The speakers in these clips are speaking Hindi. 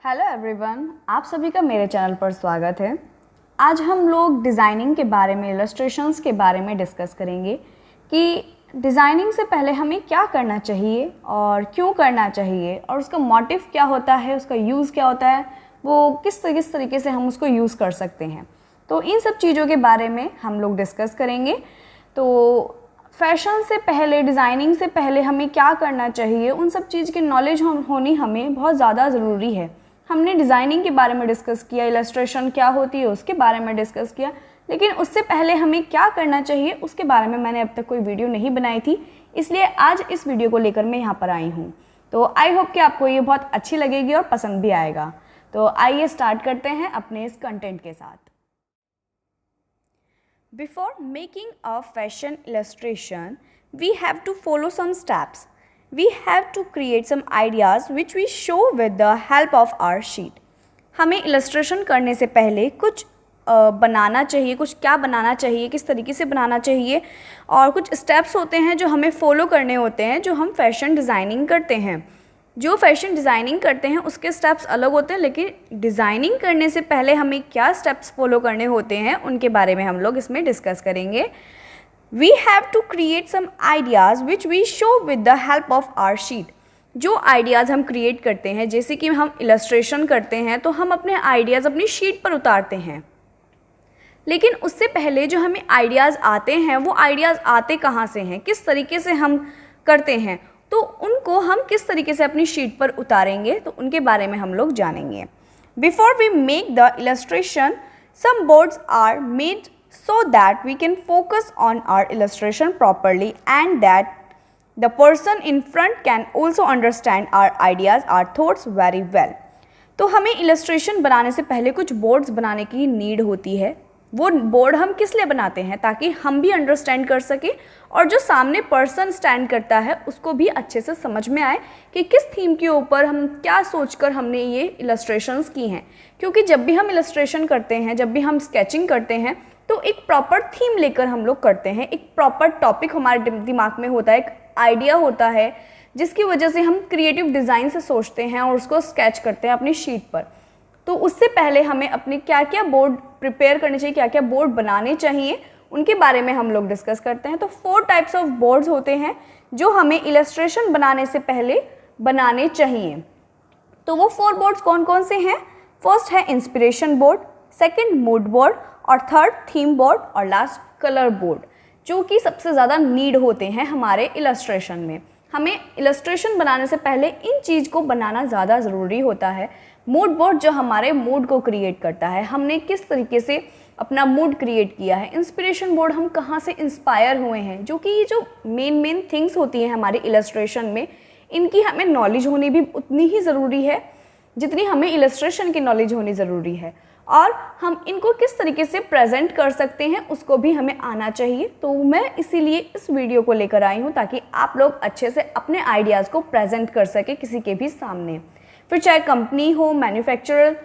हेलो एवरीवन, आप सभी का मेरे चैनल पर स्वागत है। आज हम लोग डिज़ाइनिंग के बारे में, इलस्ट्रेशंस के बारे में डिस्कस करेंगे कि डिज़ाइनिंग से पहले हमें क्या करना चाहिए और क्यों करना चाहिए और उसका मोटिव क्या होता है, उसका यूज़ क्या होता है, वो किस तरीके से हम उसको यूज़ कर सकते हैं। तो इन सब चीज़ों के बारे में हम लोग डिस्कस करेंगे। तो फैशन से पहले, डिज़ाइनिंग से पहले हमें क्या करना चाहिए, उन सब चीज़ की नॉलेज होनी हमें बहुत ज़्यादा ज़रूरी है। हमने डिज़ाइनिंग के बारे में डिस्कस किया, इलस्ट्रेशन क्या होती है उसके बारे में डिस्कस किया, लेकिन उससे पहले हमें क्या करना चाहिए उसके बारे में मैंने अब तक कोई वीडियो नहीं बनाई थी, इसलिए आज इस वीडियो को लेकर मैं यहाँ पर आई हूँ। तो आई होप कि आपको ये बहुत अच्छी लगेगी और पसंद भी आएगा। तो आइए स्टार्ट करते हैं अपने इस कंटेंट के साथ। Before making a fashion illustration, we have to follow some steps. We have to create some ideas which we show with the help of our sheet. हमें illustration करने से पहले कुछ बनाना चाहिए, कुछ क्या बनाना चाहिए, किस तरीके से बनाना चाहिए, और कुछ स्टेप्स होते हैं जो हमें फॉलो करने होते हैं जो हम फैशन डिज़ाइनिंग करते हैं। जो फैशन डिज़ाइनिंग करते हैं उसके स्टेप्स अलग होते हैं, लेकिन डिज़ाइनिंग करने से पहले हमें क्या स्टेप्स फॉलो करने होते हैं उनके बारे में हम लोग इसमें डिस्कस करेंगे। We have to create some ideas which we show with the help of our sheet. जो आइडियाज़ हम क्रिएट करते हैं, जैसे कि हम इलस्ट्रेशन करते हैं तो हम अपने आइडियाज़ अपनी शीट पर उतारते हैं, लेकिन उससे पहले जो हमें आइडियाज़ आते हैं वो आइडियाज़ आते कहाँ से हैं, किस तरीके से हम करते हैं, तो उनको हम किस तरीके से अपनी शीट पर उतारेंगे, तो उनके बारे में हम लोग जानेंगे। Before we make the illustration, some boards are made so that we can focus on our illustration properly and that the person in front can also understand our ideas, our thoughts very well. तो हमें इलस्ट्रेशन बनाने से पहले कुछ बोर्ड्स बनाने की नीड होती है। वो बोर्ड हम किस लिए बनाते हैं, ताकि हम भी अंडरस्टैंड कर सकें और जो सामने पर्सन स्टैंड करता है उसको भी अच्छे से समझ में आए कि किस थीम के ऊपर हम क्या सोचकर हमने ये इलस्ट्रेशंस की हैं। क्योंकि जब भी हम इलस्ट्रेशन करते हैं, जब भी हम स्केचिंग करते हैं, तो एक प्रॉपर थीम लेकर हम लोग करते हैं, एक प्रॉपर टॉपिक हमारे दिमाग में होता है, एक आइडिया होता है, जिसकी वजह से हम क्रिएटिव डिज़ाइन से सोचते हैं और उसको स्केच करते हैं अपनी शीट पर। तो उससे पहले हमें अपने क्या क्या बोर्ड प्रिपेयर करने चाहिए, क्या क्या बोर्ड बनाने चाहिए, उनके बारे में हम लोग डिस्कस करते हैं। तो 4 टाइप्स ऑफ बोर्ड्स होते हैं जो हमें इलस्ट्रेशन बनाने से पहले बनाने चाहिए। तो वो 4 बोर्ड्स कौन कौन से हैं? फर्स्ट है inspiration board, second mood board, और थर्ड थीम बोर्ड, और लास्ट कलर बोर्ड, जो कि सबसे ज़्यादा नीड होते हैं हमारे इलस्ट्रेशन में। हमें इलस्ट्रेशन बनाने से पहले इन चीज़ को बनाना ज़्यादा ज़रूरी होता है। मूड बोर्ड जो हमारे मूड को क्रिएट करता है, हमने किस तरीके से अपना मूड क्रिएट किया है। इंस्पिरेशन बोर्ड हम कहाँ से इंस्पायर हुए हैं, जो कि ये जो मेन थिंग्स होती हैं हमारे इलस्ट्रेशन में, इनकी हमें नॉलेज होनी भी उतनी ही ज़रूरी है जितनी हमें इलस्ट्रेशन की नॉलेज होनी ज़रूरी है, और हम इनको किस तरीके से प्रेजेंट कर सकते हैं उसको भी हमें आना चाहिए। तो मैं इसीलिए इस वीडियो को लेकर आई हूँ ताकि आप लोग अच्छे से अपने आइडियाज़ को प्रेजेंट कर सके किसी के भी सामने। फिर चाहे कंपनी हो, मैन्युफैक्चरर,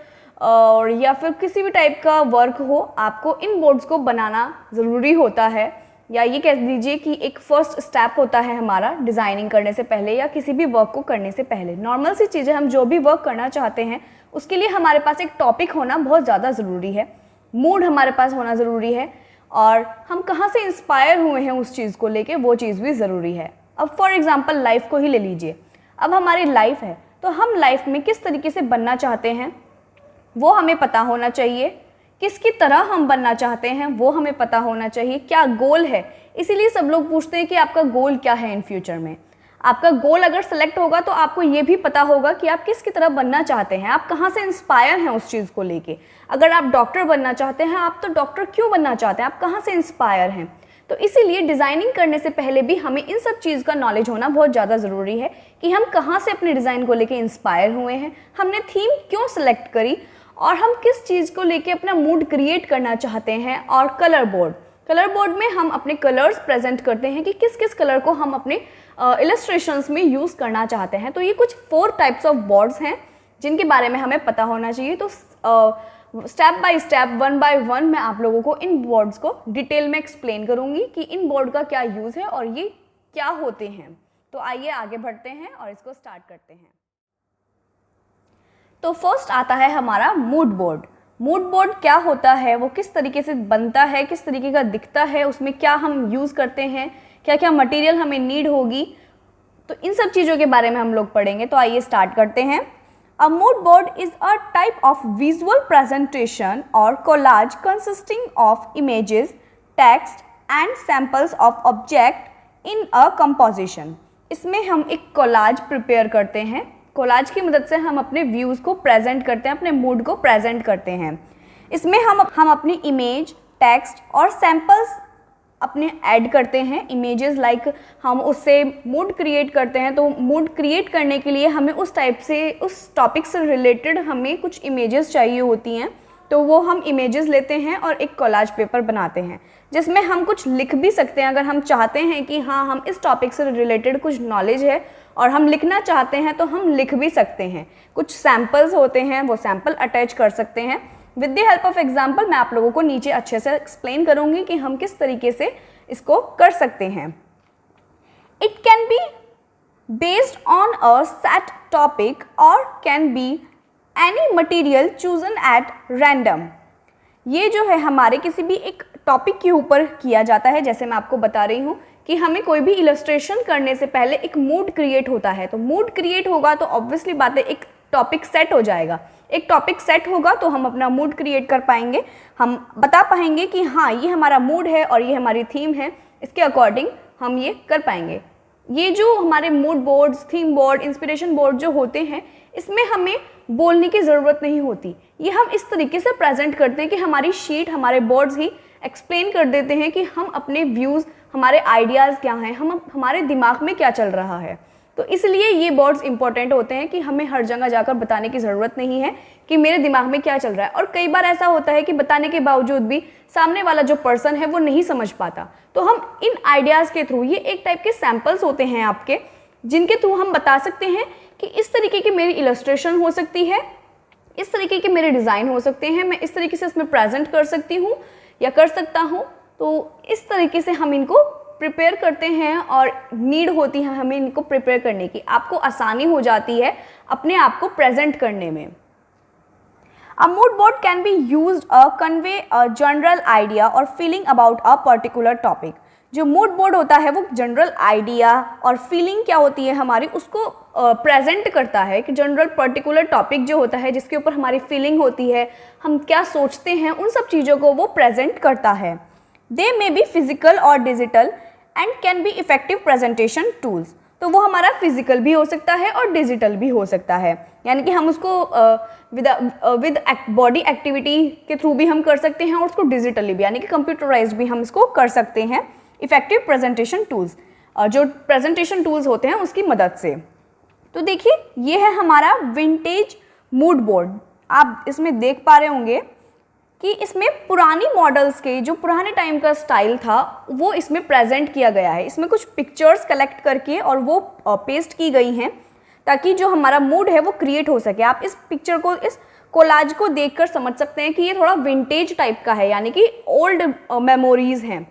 और या फिर किसी भी टाइप का वर्क हो, आपको इन बोर्ड्स को बनाना ज़रूरी होता है, या ये कह दीजिए कि एक फर्स्ट स्टेप होता है हमारा डिज़ाइनिंग करने से पहले या किसी भी वर्क को करने से पहले। नॉर्मल सी चीज़ें, हम जो भी वर्क करना चाहते हैं उसके लिए हमारे पास एक टॉपिक होना बहुत ज़्यादा ज़रूरी है, मूड हमारे पास होना ज़रूरी है, और हम कहाँ से इंस्पायर हुए हैं उस चीज़ को लेके, वो चीज़ भी ज़रूरी है। अब फॉर एग्ज़ाम्पल लाइफ को ही ले लीजिए। अब हमारी लाइफ है तो हम लाइफ में किस तरीके से बनना चाहते हैं वो हमें पता होना चाहिए, किसकी तरह हम बनना चाहते हैं वो हमें पता होना चाहिए, क्या गोल है। इसीलिए सब लोग पूछते हैं कि आपका गोल क्या है इन फ्यूचर में। आपका गोल अगर सेलेक्ट होगा तो आपको ये भी पता होगा कि आप किसकी तरह बनना चाहते हैं, आप कहाँ से इंस्पायर हैं उस चीज़ को लेके। अगर आप डॉक्टर बनना चाहते हैं, आप तो डॉक्टर क्यों बनना चाहते हैं, आप कहाँ से इंस्पायर हैं। तो इसीलिए डिज़ाइनिंग करने से पहले भी हमें इन सब चीज़ का नॉलेज होना बहुत ज़्यादा ज़रूरी है कि हम कहाँ से अपने डिज़ाइन को लेके इंस्पायर हुए हैं, हमने थीम क्यों सेलेक्ट करी, और हम किस चीज़ को लेके अपना मूड क्रिएट करना चाहते हैं। और कलर बोर्ड में हम अपने कलर्स प्रेजेंट करते हैं कि किस किस कलर को हम अपने इलस्ट्रेशंस में यूज़ करना चाहते हैं। तो ये कुछ 4 टाइप्स ऑफ बोर्ड्स हैं जिनके बारे में हमें पता होना चाहिए। तो स्टेप बाय स्टेप, 1 बाय 1 मैं आप लोगों को इन बोर्ड्स को डिटेल में एक्सप्लेन करूँगी कि इन बोर्ड का क्या यूज़ है और ये क्या होते हैं। तो आइए आगे बढ़ते हैं और इसको स्टार्ट करते हैं। तो फर्स्ट आता है हमारा मूड बोर्ड। मूड बोर्ड क्या होता है, वो किस तरीके से बनता है, किस तरीके का दिखता है, उसमें क्या हम यूज़ करते हैं, क्या क्या मटेरियल हमें नीड होगी, तो इन सब चीज़ों के बारे में हम लोग पढ़ेंगे। तो आइए स्टार्ट करते हैं। A mood board is a type of visual presentation और collage consisting of images, text and samples of object in a composition. इसमें हम एक कोलाज प्रिपेयर करते हैं। कोलाज की मदद से हम अपने व्यूज़ को प्रेजेंट करते हैं, अपने मूड को प्रेजेंट करते हैं। इसमें हम अपनी इमेज, टेक्स्ट और सैम्पल्स अपने ऐड करते हैं। इमेजेस लाइक हम उससे मूड क्रिएट करते हैं, तो मूड क्रिएट करने के लिए हमें उस टाइप से, उस टॉपिक से रिलेटेड हमें कुछ इमेजेस चाहिए होती हैं, तो वो हम इमेजेस लेते हैं और एक कोलाज पेपर बनाते हैं, जिसमें हम कुछ लिख भी सकते हैं। अगर हम चाहते हैं कि हाँ, हम इस टॉपिक से रिलेटेड कुछ नॉलेज है और हम लिखना चाहते हैं, तो हम लिख भी सकते हैं। कुछ सैम्पल्स होते हैं, वो सैम्पल अटैच कर सकते हैं। With the help of example मैं आप लोगों को नीचे अच्छे से एक्सप्लेन करूँगी कि हम किस तरीके से इसको कर सकते हैं। It can be based on a set topic और can be any material chosen at random. ये जो है हमारे किसी भी एक टॉपिक के ऊपर किया जाता है। जैसे मैं आपको बता रही हूँ कि हमें कोई भी इलस्ट्रेशन करने से पहले एक मूड क्रिएट होता है, तो मूड क्रिएट होगा तो ऑब्वियसली बात है एक टॉपिक सेट हो जाएगा। एक टॉपिक सेट होगा तो हम अपना मूड क्रिएट कर पाएंगे, हम बता पाएंगे कि हाँ, ये हमारा मूड है और ये हमारी थीम है, इसके अकॉर्डिंग हम ये कर पाएंगे। ये जो हमारे mood boards, theme board, inspiration board जो होते हैं, इसमें हमें बोलने की ज़रूरत नहीं होती। ये हम इस तरीके से प्रेजेंट करते हैं कि हमारी शीट, हमारे बोर्ड्स ही एक्सप्लेन कर देते हैं कि हम अपने व्यूज़, हमारे आइडियाज़ क्या हैं, हमारे दिमाग में क्या चल रहा है। तो इसलिए ये बोर्ड्स इंपॉर्टेंट होते हैं कि हमें हर जगह जाकर बताने की ज़रूरत नहीं है कि मेरे दिमाग में क्या चल रहा है। और कई बार ऐसा होता है कि बताने के बावजूद भी सामने वाला जो पर्सन है वो नहीं समझ पाता, तो हम इन आइडियाज़ के थ्रू, ये एक टाइप के सैम्पल्स होते हैं आपके, जिनके थ्रू हम बता सकते हैं कि इस तरीके की मेरी इलस्ट्रेशन हो सकती है, इस तरीके के मेरे डिज़ाइन हो सकते हैं, मैं इस तरीके से इसमें प्रेजेंट कर सकती हूँ या कर सकता हूँ। तो इस तरीके से हम इनको प्रिपेयर करते हैं और नीड होती है हमें इनको प्रिपेयर करने की। आपको आसानी हो जाती है अपने आप को प्रेजेंट करने में। A mood board can be used to convey a general idea or feeling about a particular topic. जो मूड बोर्ड होता है वो जनरल आइडिया और फीलिंग क्या होती है हमारी, उसको प्रेजेंट करता है कि जनरल पर्टिकुलर टॉपिक जो होता है, जिसके ऊपर हमारी फीलिंग होती है, हम क्या सोचते हैं, उन सब चीज़ों को वो प्रेजेंट करता है। दे मे बी फिजिकल और digital and can be effective presentation tools. तो वो हमारा फिजिकल भी हो सकता है और डिजिटल भी हो सकता है, यानी कि हम उसको विद बॉडी एक्टिविटी के थ्रू भी हम कर सकते हैं और उसको डिजिटली भी, यानी कि कंप्यूटराइज्ड भी हम इसको कर सकते हैं इफेक्टिव प्रेजेंटेशन टूल्स, जो प्रेजेंटेशन टूल्स होते हैं उसकी मदद से। तो देखिए, ये है हमारा विंटेज मूड बोर्ड। आप इसमें देख पा रहे होंगे कि इसमें पुरानी मॉडल्स के जो पुराने टाइम का स्टाइल था वो इसमें प्रेजेंट किया गया है। इसमें कुछ पिक्चर्स कलेक्ट करके और वो पेस्ट की गई हैं ताकि जो हमारा मूड है वो क्रिएट हो सके। आप इस पिक्चर को, इस कोलाज को देखकर समझ सकते हैं कि ये थोड़ा विंटेज टाइप का है, यानी कि ओल्ड मेमोरीज हैं।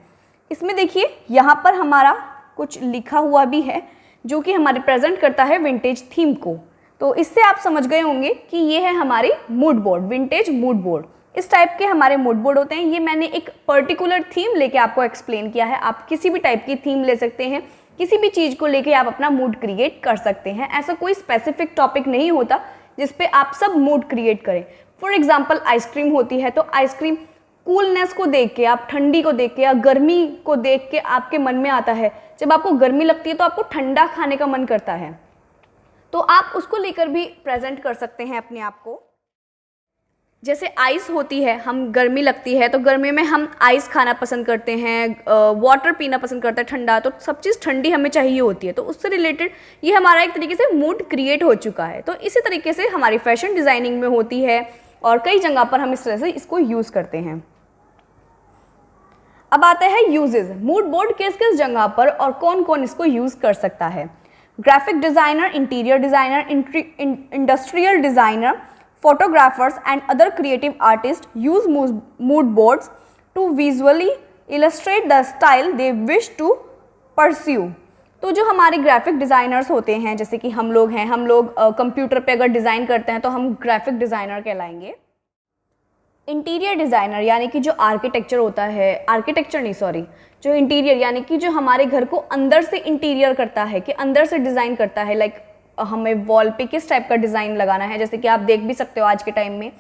इसमें देखिए, यहाँ पर हमारा कुछ लिखा हुआ भी है जो कि हमारे प्रेजेंट करता है विंटेज थीम को। तो इससे आप समझ गए होंगे कि ये है हमारी mood board, vintage mood board. इस टाइप के हमारे मूड बोर्ड होते हैं। ये मैंने एक पर्टिकुलर थीम लेके आपको एक्सप्लेन किया है। आप किसी भी टाइप की थीम ले सकते हैं, किसी भी चीज़ को लेके आप अपना मूड क्रिएट कर सकते हैं। ऐसा कोई स्पेसिफिक टॉपिक नहीं होता जिस पे आप सब मूड क्रिएट करें। फॉर एग्जाम्पल, आइसक्रीम होती है तो आइसक्रीम कूलनेस को देख के, आप ठंडी को देख के या गर्मी को देख के आपके मन में आता है। जब आपको गर्मी लगती है तो आपको ठंडा खाने का मन करता है, तो आप उसको लेकर भी प्रेजेंट कर सकते हैं अपने आप को। जैसे आइस होती है, हम गर्मी लगती है तो गर्मी में हम आइस खाना पसंद करते हैं, वाटर पीना पसंद करते हैं ठंडा, तो सब चीज़ ठंडी हमें चाहिए होती है। तो उससे रिलेटेड ये हमारा एक तरीके से मूड क्रिएट हो चुका है। तो इसी तरीके से हमारी फैशन डिज़ाइनिंग में होती है और कई जगह पर हम इस तरह से इसको यूज़ करते हैं। अब आता है यूजेज। मूड बोर्ड किस किस जगह पर और कौन कौन इसको यूज़ कर सकता है। Graphic designer, interior designer, industrial designer, photographers and other creative artists use mood boards to visually illustrate the style they wish to pursue. तो जो हमारे ग्राफिक डिज़ाइनर्स होते हैं, जैसे कि हम लोग हैं, हम लोग कंप्यूटर पे अगर डिज़ाइन करते हैं तो हम ग्राफिक डिज़ाइनर कहलाएंगे। इंटीरियर डिज़ाइनर यानी कि जो आर्किटेक्चर होता है, आर्किटेक्चर नहीं सॉरी, जो इंटीरियर यानी कि जो हमारे घर को अंदर से इंटीरियर करता है, कि अंदर से डिज़ाइन करता है, लाइक हमें वॉल पे किस टाइप का डिज़ाइन लगाना है। जैसे कि आप देख भी सकते हो आज के टाइम में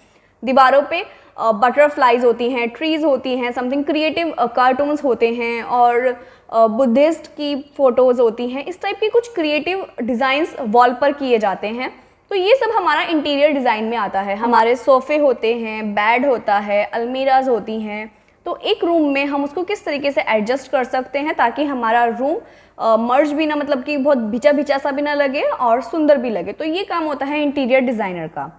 दीवारों पे बटरफ्लाइज होती हैं, ट्रीज़ होती हैं, समथिंग क्रिएटिव कार्टून्स होते हैं, और बुद्धिस्ट की फ़ोटोज़ होती हैं। इस टाइप के कुछ क्रिएटिव डिज़ाइंस वॉल पर किए जाते हैं। तो ये सब हमारा इंटीरियर डिज़ाइन में आता है। हमारे सोफ़े होते हैं, बेड होता है, अलमीराज होती हैं। तो एक रूम में हम उसको किस तरीके से एडजस्ट कर सकते हैं ताकि हमारा रूम मर्ज भी ना, मतलब कि बहुत भिचा भिचा सा भी ना लगे और सुंदर भी लगे। तो ये काम होता है इंटीरियर डिज़ाइनर का।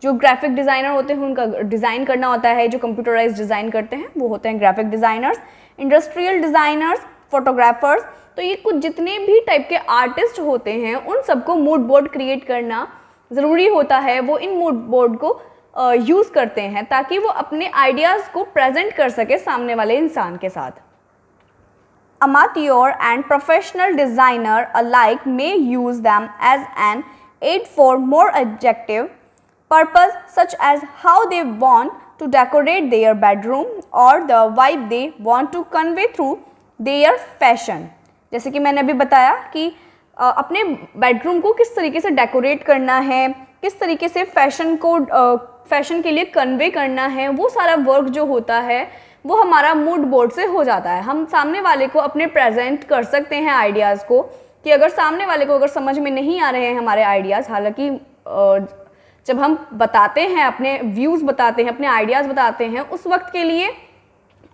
जो ग्राफिक डिज़ाइनर होते हैं उनका डिज़ाइन करना होता है, जो कंप्यूटराइज डिज़ाइन करते हैं वो होते हैं graphic designers. Industrial designers, photographers, तो ये कुछ जितने भी टाइप के आर्टिस्ट होते हैं उन सबको मूड बोर्ड क्रिएट करना ज़रूरी होता है। वो इन मूड बोर्ड को यूज़ करते हैं ताकि वो अपने आइडियाज़ को प्रेजेंट कर सके सामने वाले इंसान के साथ। Amateur and professional designer alike may use them as an aid for more objective purpose, such as how they want to decorate their bedroom or the vibe they want to convey through their fashion। जैसे कि मैंने अभी बताया कि अपने बेडरूम को किस तरीके से डेकोरेट करना है, किस तरीके से फैशन के लिए कन्वे करना है, वो सारा वर्क जो होता है वो हमारा मूड बोर्ड से हो जाता है। हम सामने वाले को अपने प्रेजेंट कर सकते हैं आइडियाज़ को, कि अगर सामने वाले को अगर समझ में नहीं आ रहे हैं हमारे आइडियाज़, हालांकि जब हम बताते हैं, अपने व्यूज़ बताते हैं, अपने आइडियाज़ बताते हैं, उस वक्त के लिए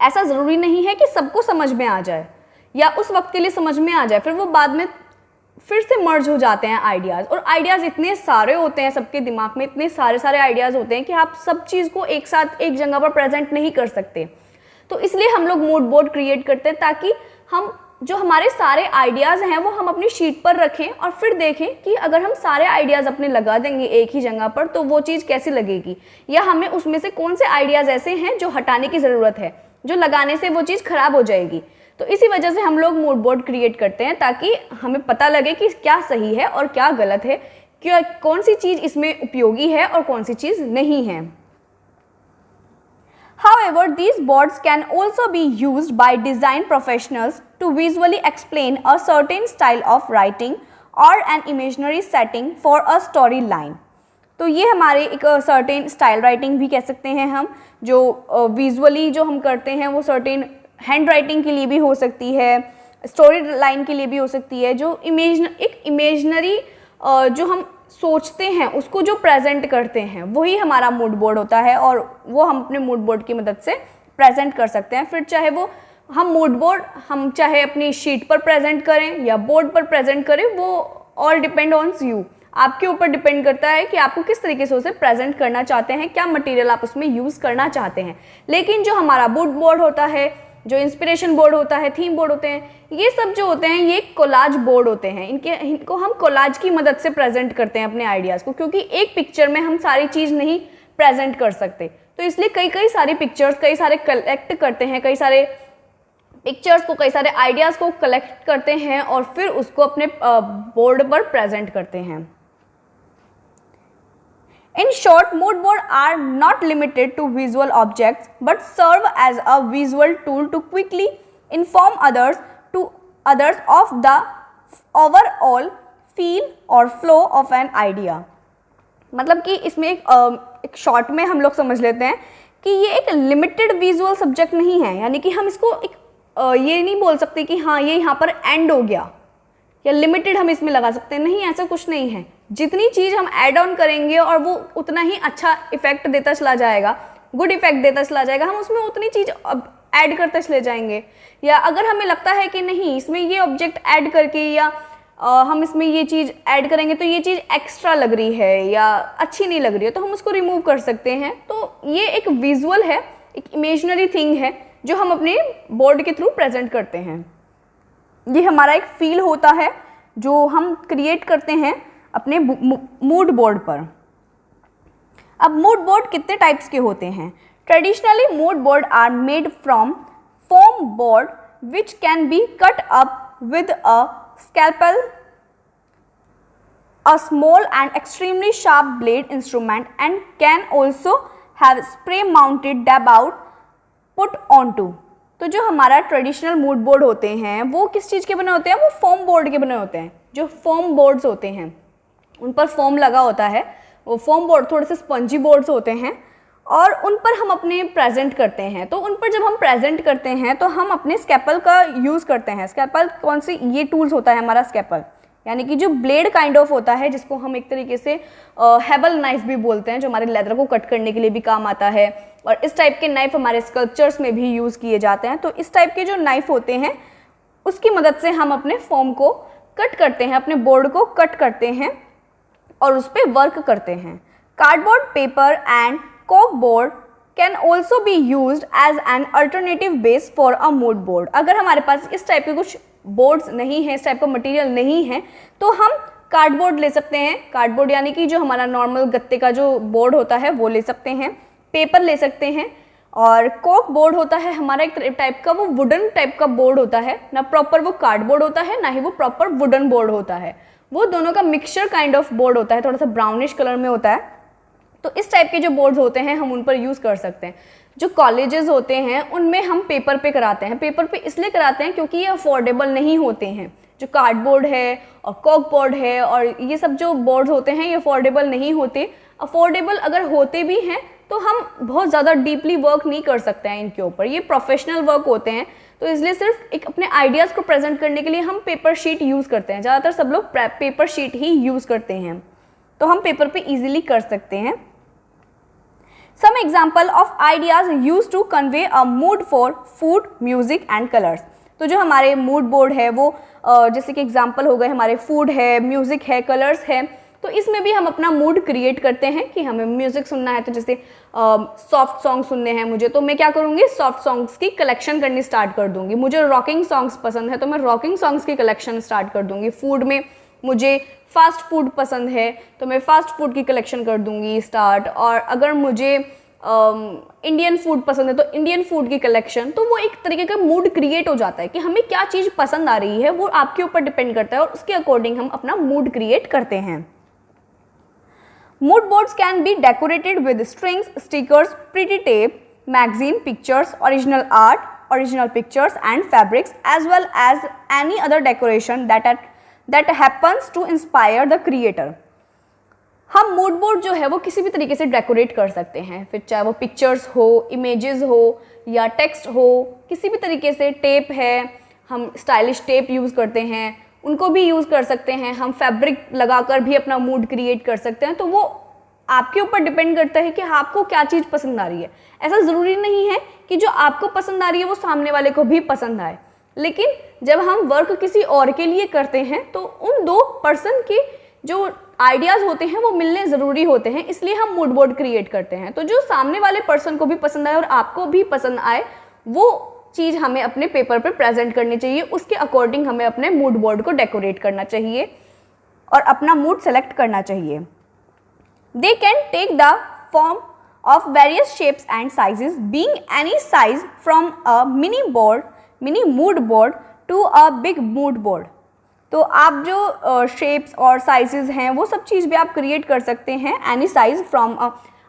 ऐसा ज़रूरी नहीं है कि सबको समझ में आ जाए या उस वक्त के लिए समझ में आ जाए, फिर वो बाद में फिर से मर्ज हो जाते हैं आइडियाज़। और आइडियाज़ इतने सारे होते हैं, सबके दिमाग में इतने सारे आइडियाज़ होते हैं कि आप सब चीज़ को एक साथ एक जगह पर प्रेजेंट नहीं कर सकते। तो इसलिए हम लोग मूड बोर्ड क्रिएट करते हैं ताकि हम जो हमारे सारे आइडियाज़ हैं वो हम अपनी शीट पर रखें और फिर देखें कि अगर हम सारे आइडियाज़ अपने लगा देंगे एक ही जगह पर तो वो चीज़ कैसी लगेगी, या हमें उसमें से कौन से आइडियाज़ ऐसे हैं जो हटाने की ज़रूरत है, जो लगाने से वो चीज़ ख़राब हो जाएगी। तो इसी वजह से हम लोग मूड बोर्ड क्रिएट करते हैं ताकि हमें पता लगे कि क्या सही है और क्या गलत है, क्या कौन सी चीज़ इसमें उपयोगी है और कौन सी चीज़ नहीं है। However, these boards can also be used by design professionals to visually explain a certain style of writing or an imaginary setting for a storyline। तो ये हमारे एक सर्टेन स्टाइल राइटिंग भी कह सकते हैं हम, जो विजुअली जो हम करते हैं वो सर्टेन हैंड राइटिंग के लिए भी हो सकती है, स्टोरी लाइन के लिए भी हो सकती है। जो एक इमेजनरी जो हम सोचते हैं उसको जो प्रेजेंट करते हैं वही हमारा मूड बोर्ड होता है, और वो हम अपने मूड बोर्ड की मदद से प्रेजेंट कर सकते हैं। फिर चाहे वो हम मूड बोर्ड हम चाहे अपनी शीट पर प्रेजेंट करें या बोर्ड पर प्रेजेंट करें, वो ऑल डिपेंड ऑन यू, आपके ऊपर डिपेंड करता है कि आपको किस तरीके से उसे प्रेजेंट करना चाहते हैं, क्या मटेरियल आप उसमें यूज़ करना चाहते हैं। लेकिन जो हमारा मूड बोर्ड होता है, जो इंस्पिरेशन बोर्ड होता है, थीम बोर्ड होते हैं, ये सब जो होते हैं ये कोलाज बोर्ड होते हैं। इनको हम कोलाज की मदद से प्रेजेंट करते हैं अपने आइडियाज़ को, क्योंकि एक पिक्चर में हम सारी चीज़ नहीं प्रेजेंट कर सकते। तो इसलिए कई सारी पिक्चर्स, कई सारे कलेक्ट करते हैं, कई सारे पिक्चर्स को, कई सारे आइडियाज़ को कलेक्ट करते हैं और फिर उसको अपने बोर्ड पर प्रेजेंट करते हैं। In short, mood boards are not limited to visual objects but serve as a visual tool to quickly inform others of the overall feel or flow of an idea। मतलब कि इसमें एक शॉर्ट में हम लोग समझ लेते हैं कि ये एक लिमिटेड विजुअल सब्जेक्ट नहीं है, यानी कि हम इसको ये नहीं बोल सकते कि हाँ ये यहाँ पर एंड हो गया या लिमिटेड हम इसमें लगा सकते हैं, नहीं, ऐसा कुछ नहीं है। जितनी चीज़ हम ऐड ऑन करेंगे और वो उतना ही अच्छा इफेक्ट देता चला जाएगा, गुड इफेक्ट देता चला जाएगा, हम उसमें उतनी चीज़ अब ऐड करते चले जाएंगे। या अगर हमें लगता है कि नहीं इसमें ये ऑब्जेक्ट ऐड करके या हम इसमें ये चीज़ ऐड करेंगे तो ये चीज़ एक्स्ट्रा लग रही है या अच्छी नहीं लग रही है, तो हम उसको रिमूव कर सकते हैं। तो ये एक विजुअल है, एक इमेजिनरी थिंग है जो हम अपने बोर्ड के थ्रू प्रेजेंट करते हैं। ये हमारा एक फील होता है जो हम क्रिएट करते हैं अपने मूड बोर्ड पर। अब मूड बोर्ड कितने टाइप्स के होते हैं? Traditionally mood board are made from foam board which can be cut up with a scalpel, a small and extremely sharp blade instrument, and can also have spray mounted dab out put onto। तो जो हमारा ट्रेडिशनल मूड बोर्ड होते हैं वो किस चीज़ के बने होते हैं, वो फोम बोर्ड के बने होते हैं। जो फोम बोर्ड्स होते हैं उन पर फोम लगा होता है, वो फोम बोर्ड थोड़े से स्पंजी बोर्ड्स होते हैं और उन पर हम अपने प्रेजेंट करते हैं। तो उन पर जब हम प्रेजेंट करते हैं तो हम अपने स्केपल का यूज़ करते हैं। स्केपल कौन सी, ये टूल्स होता है हमारा स्केपल, यानी कि जो ब्लेड काइंड ऑफ होता है जिसको हम एक तरीके से हेबल नाइफ भी बोलते हैं, जो हमारे लेदर को कट करने के लिए भी काम आता है। और इस टाइप के नाइफ हमारे स्कल्पचर्स में भी यूज़ किए जाते हैं। तो इस टाइप के जो नाइफ होते हैं उसकी मदद से हम अपने फॉर्म को कट करते हैं, अपने बोर्ड को कट करते हैं और उस पर वर्क करते हैं। कार्डबोर्ड, पेपर एंड कॉक board can also be used as an alternative base for a mood board. अगर हमारे पास इस टाइप के कुछ बोर्ड्स नहीं है, इस टाइप का मटेरियल नहीं है, तो हम कार्डबोर्ड ले सकते हैं। कार्डबोर्ड यानी कि जो हमारा नॉर्मल गत्ते का जो बोर्ड होता है वो ले सकते हैं, पेपर ले सकते हैं। और कॉक बोर्ड होता है हमारा एक टाइप का, वो वुडन टाइप का बोर्ड होता है, ना प्रॉपर वो कार्डबोर्ड होता है ना ही वो प्रॉपर वुडन बोर्ड होता है, वो दोनों का मिक्सचर काइंड ऑफ बोर्ड होता है, थोड़ा सा ब्राउनिश कलर में होता है। तो इस टाइप के जो बोर्ड्स होते हैं हम उन पर यूज़ कर सकते हैं। जो कॉलेजेस होते हैं उनमें हम पेपर पे कराते हैं। पेपर पे इसलिए कराते हैं क्योंकि ये अफोर्डेबल नहीं होते हैं। जो कार्डबोर्ड है और कॉक बोर्ड है और ये सब जो बोर्ड्स होते हैं ये अफोर्डेबल नहीं होते। अफोर्डेबल अगर होते भी हैं तो हम बहुत ज़्यादा डीपली वर्क नहीं कर सकते हैं इनके ऊपर, ये प्रोफेशनल वर्क होते हैं। तो इसलिए सिर्फ एक अपने आइडियाज़ को प्रेजेंट करने के लिए हम पेपर शीट यूज़ करते हैं। ज़्यादातर सब लोग पेपर शीट ही यूज़ करते हैं, तो हम पेपर पे इजीली कर सकते हैं। Some example of ideas used to convey a mood for food, music and colors। तो जो हमारे मूड बोर्ड है वो जैसे कि एग्जाम्पल हो गए हमारे फूड है, म्यूज़िक है, कलर्स है। तो इसमें भी हम अपना मूड क्रिएट करते हैं कि हमें म्यूज़िक सुनना है, तो जैसे सॉफ्ट सॉन्ग सुनने हैं मुझे, तो मैं क्या करूँगी, सॉफ्ट सॉन्ग्स की कलेक्शन करनी स्टार्ट कर दूँगी। मुझे रॉकिंग सॉन्ग्स पसंद है तो मैं रॉकिंग सॉन्ग्स की कलेक्शन स्टार्ट कर दूँगी। फूड में मुझे फास्ट फूड पसंद है तो मैं फास्ट फूड की कलेक्शन कर दूँगी स्टार्ट। और अगर मुझे इंडियन फूड पसंद है तो इंडियन फूड की कलेक्शन। तो वो एक तरीके का मूड क्रिएट हो जाता है कि हमें क्या चीज़ पसंद आ रही है, वो आपके ऊपर डिपेंड करता है और उसके अकॉर्डिंग हम अपना मूड क्रिएट करते हैं। Mood boards can be decorated with strings, stickers, pretty tape, magazine pictures, original art, original pictures and fabrics, as well as any other decoration that happens to inspire the creator। हम मूड बोर्ड जो है वो किसी भी तरीके से डेकोरेट कर सकते हैं, फिर चाहे वो पिक्चर्स हो, इमेजेस हो या टेक्स्ट हो, किसी भी तरीके से। टेप है, हम स्टाइलिश टेप यूज़ करते हैं, उनको भी यूज़ कर सकते हैं। हम फैब्रिक लगाकर भी अपना मूड क्रिएट कर सकते हैं। तो वो आपके ऊपर डिपेंड करता है कि आपको क्या चीज़ पसंद आ रही है। ऐसा ज़रूरी नहीं है कि जो आपको पसंद आ रही है वो सामने वाले को भी पसंद आए, लेकिन जब हम वर्क किसी और के लिए करते हैं तो उन दो पर्सन के जो आइडियाज़ होते हैं वो मिलने ज़रूरी होते हैं, इसलिए हम मूड बोर्ड क्रिएट करते हैं। तो जो सामने वाले पर्सन को भी पसंद आए और आपको भी पसंद आए वो चीज़ हमें अपने पेपर पे प्रेजेंट करनी चाहिए। उसके अकॉर्डिंग हमें अपने मूड बोर्ड को डेकोरेट करना चाहिए और अपना मूड सेलेक्ट करना चाहिए। They can take the form of various shapes and sizes, being any size from a mini mood board to a big mood board. तो आप जो शेप्स और साइजेस हैं वो सब चीज़ भी आप क्रिएट कर सकते हैं। एनी साइज फ्रॉम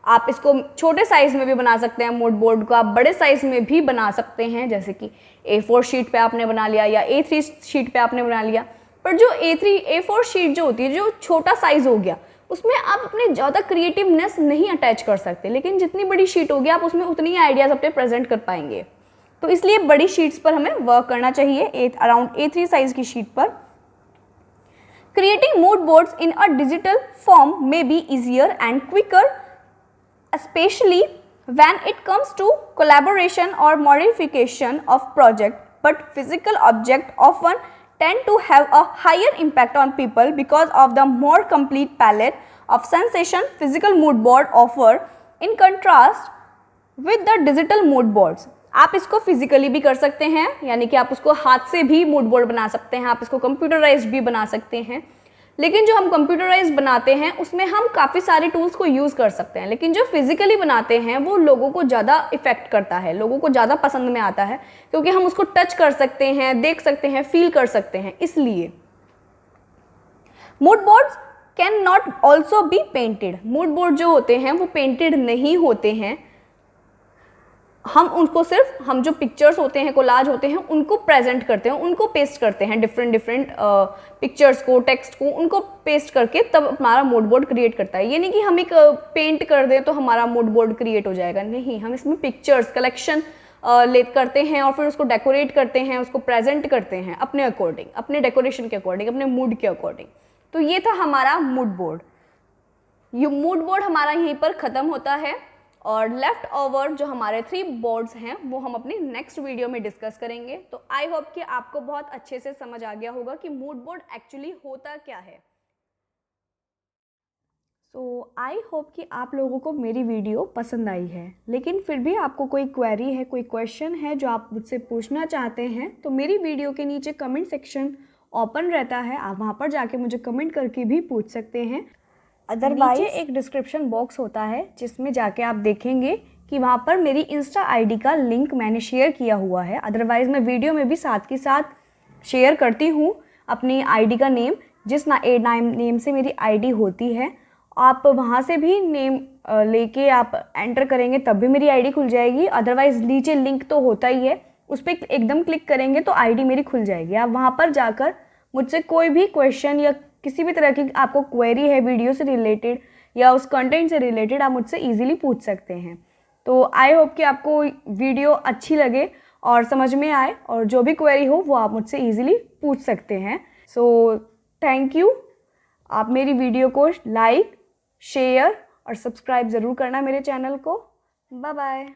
आप इसको छोटे साइज़ में भी बना सकते हैं मूड बोर्ड को, आप बड़े साइज़ में भी बना सकते हैं, जैसे कि A4 शीट पे आपने बना लिया या A3 शीट पे आपने बना लिया। पर जो A4 शीट जो होती है, जो छोटा साइज़ हो गया, उसमें आप अपने ज़्यादा क्रिएटिवनेस नहीं अटैच कर सकते, लेकिन जितनी बड़ी शीट होगी आप उसमें उतनी ही आइडियाज़ अपने प्रेजेंट कर पाएंगे। तो इसलिए बड़ी शीट्स पर हमें वर्क करना चाहिए, अराउंड A3 साइज़ की शीट पर। Creating mood boards in a digital form may be easier and quicker, especially when it comes to collaboration or modification of project, but physical objects often tend to have a higher impact on people because of the more complete palette of sensation physical mood board offer in contrast with the digital mood boards। आप इसको फिजिकली भी कर सकते हैं, यानी कि आप उसको हाथ से भी मूड बोर्ड बना सकते हैं, आप इसको कंप्यूटराइज भी बना सकते हैं। लेकिन जो हम कंप्यूटराइज बनाते हैं उसमें हम काफ़ी सारे टूल्स को यूज़ कर सकते हैं, लेकिन जो फिजिकली बनाते हैं वो लोगों को ज़्यादा इफ़ेक्ट करता है, लोगों को ज़्यादा पसंद में आता है, क्योंकि हम उसको टच कर सकते हैं, देख सकते हैं, फील कर सकते हैं। इसलिए mood boards can not also be painted. Mood board जो होते हैं वो पेंटेड नहीं होते हैं, हम जो पिक्चर्स होते हैं, कोलाज होते हैं, उनको प्रेजेंट करते हैं, उनको पेस्ट करते हैं, डिफरेंट पिक्चर्स को, टेक्स्ट को, उनको पेस्ट करके तब हमारा मूड बोर्ड क्रिएट करता है। ये नहीं कि हम एक पेंट कर दें तो हमारा मूड बोर्ड क्रिएट हो जाएगा, नहीं, हम इसमें पिक्चर्स कलेक्शन करते हैं और फिर उसको डेकोरेट करते हैं, उसको प्रेजेंट करते हैं अपने अकॉर्डिंग, अपने डेकोरेशन के अकॉर्डिंग, अपने मूड के अकॉर्डिंग। तो ये था हमारा मूड बोर्ड। ये मूड बोर्ड हमारा यहीं पर ख़त्म होता है और लेफ्ट ओवर जो हमारे 3 बोर्ड्स हैं वो हम अपनी नेक्स्ट वीडियो में डिस्कस करेंगे। तो आई होप कि आपको बहुत अच्छे से समझ आ गया होगा कि मूड बोर्ड एक्चुअली होता क्या है। सो आई होप कि आप लोगों को मेरी वीडियो पसंद आई है, लेकिन फिर भी आपको कोई क्वेरी है, कोई क्वेश्चन है जो आप मुझसे पूछना चाहते हैं, तो मेरी वीडियो के नीचे कमेंट सेक्शन ओपन रहता है, आप वहाँ पर जाके मुझे कमेंट करके भी पूछ सकते हैं। अदरवाइज नीचे एक डिस्क्रिप्शन बॉक्स होता है जिसमें जाके आप देखेंगे कि वहाँ पर मेरी इंस्टा आईडी का लिंक मैंने शेयर किया हुआ है। अदरवाइज़ मैं वीडियो में भी साथ के साथ शेयर करती हूँ अपनी आईडी का नेम, जिस नेम से मेरी आईडी होती है। आप वहाँ से भी नेम लेके आप एंटर करेंगे तब भी मेरी आईडी खुल जाएगी। अदरवाइज़ नीचे लिंक तो होता ही है, उस पर एकदम क्लिक करेंगे तो आईडी मेरी खुल जाएगी। आप वहाँ पर जाकर मुझसे कोई भी क्वेश्चन या किसी भी तरह की आपको क्वेरी है वीडियो से रिलेटेड या उस कंटेंट से रिलेटेड, आप मुझसे इजीली पूछ सकते हैं। तो आई होप कि आपको वीडियो अच्छी लगे और समझ में आए, और जो भी क्वेरी हो वो आप मुझसे इजीली पूछ सकते हैं। So thank you. आप मेरी वीडियो को लाइक, शेयर और सब्सक्राइब ज़रूर करना मेरे चैनल को। Bye bye.